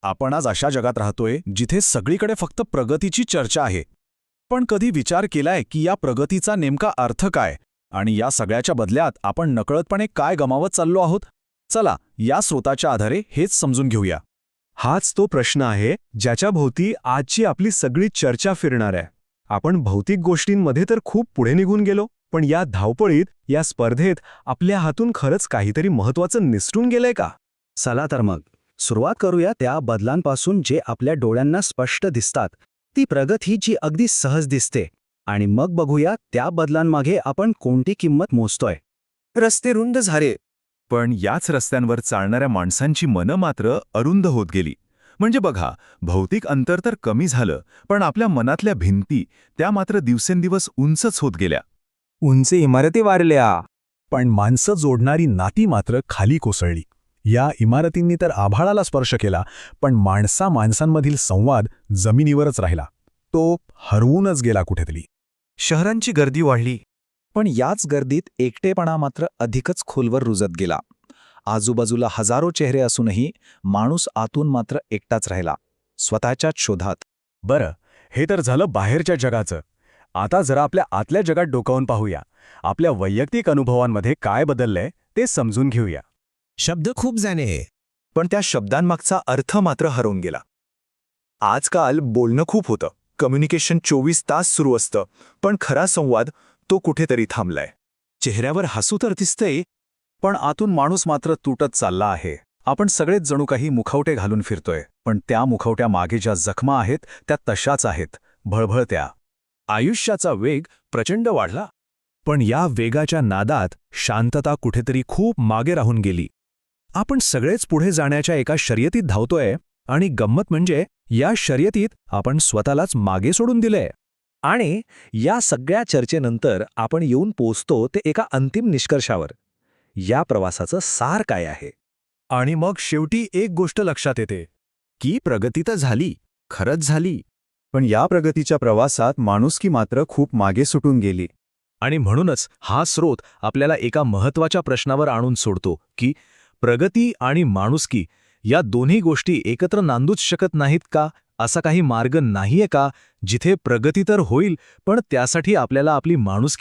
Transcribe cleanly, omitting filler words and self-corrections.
आपण आज अशा जगात राहतोय जिथे सगळीकडे फक्त प्रगतीची चर्चा आहे. पण कधी विचार केलाय की या प्रगतीचा नेमका अर्थ काय आणि या सगळ्याच्या बदल्यात आपण नकळतपणे काय गमावत चाललो आहोत? चला या स्रोताच्या आधारे हेच समजून घेऊया. हाच तो प्रश्न आहे ज्याच्या भोवती आजची आपली सगळी चर्चा फिरणार आहे. आपण भौतिक गोष्टींमध्ये तर खूप पुढे निघून गेलो, पण या धावपळीत, या स्पर्धेत आपल्या हातून खरंच काहीतरी महत्त्वाचं निसटून गेलंय का? चला तर मग सुरुवात करूया त्या बदलांपासून जे आपल्या डोळ्यांना स्पष्ट दिसतात, ती प्रगती जी अगदी सहज दिसते, आणि मग बघूया त्या बदलांमागे आपण कोणती किंमत मोजतोय. रस्ते रुंद झाले, पण याच रस्त्यांवर चालणाऱ्या माणसांची मनं मात्र अरुंद होत गेली. म्हणजे बघा, भौतिक अंतर तर कमी झालं, पण आपल्या मनातल्या भिंती त्या मात्र दिवसेंदिवस उंचच होत गेल्या. उंच इमारती वारल्या, पण माणसं जोडणारी नाती मात्र खाली कोसळली. या इमारतींनी तर आभाळाला स्पर्श केला, पण माणसांमधील संवाद जमिनीवरच राहिला. तो हरवूनच गेला कुठेतरी. शहरांची गर्दी वाढली, पण याच गर्दीत एकटेपणा मात्र अधिकच खोलवर रुजत गेला. आजूबाजूला हजारो चेहरे असूनही माणूस आतून मात्र एकटाच राहिला, स्वतःच्याच शोधात. बरं, हे तर झालं बाहेरच्या जगाचं. आता जरा आपल्या आतल्या जगात डोकावून पाहूया. आपल्या वैयक्तिक अनुभवांमध्ये काय बदललंय ते समजून घेऊया. शब्द खूप झाले, पण त्या शब्दांमागचा अर्थ मात्र हरवून गेला. आजकाल बोलणं खूप होतं, कम्युनिकेशन 24 तास सुरू असतं, पण खरा संवाद तो कुठेतरी थांबलाय. चेहऱ्यावर हसू तर दिसतंय, पण आतून माणूस मात्र तुटत चालला आहे. आपण सगळेच जणू काही मुखवटे घालून फिरतोय, पण त्या मुखवट्या मागे ज्या जखमा आहेत त्या तशाच आहेत, भळभळत्या. आयुष्याचा वेग प्रचंड वाढला, पण या वेगाच्या नादात शांतता कुठेतरी खूप मागे राहून गेली. आपण सगळेच पुढे जाण्याच्या एका शर्यतीत धावतोय, आणि गंमत म्हणजे या शर्यतीत आपण स्वतःलाच मागे सोडून दिलंय. आणि या सगळ्या चर्चेनंतर आपण येऊन पोचतो ते एका अंतिम निष्कर्षावर. या प्रवासाचं सार काय आहे? आणि मग शेवटी एक गोष्ट लक्षात येते की प्रगती तर झाली, खरंच झाली, पण या प्रगतीच्या प्रवासात माणुसकी मात्र खूप मागे सुटून गेली. आणि म्हणूनच हा स्रोत आपल्याला एका महत्त्वाच्या प्रश्नावर आणून सोडतो की प्रगती आणि माणुसकी या दोन्ही गोष्टी एकत्र नांदूच शकत नाहीत का? असा काही मार्ग नाहीये का जिथे प्रगती तर होईल, पण त्यासाठी आपल्याला आपली माणुसकी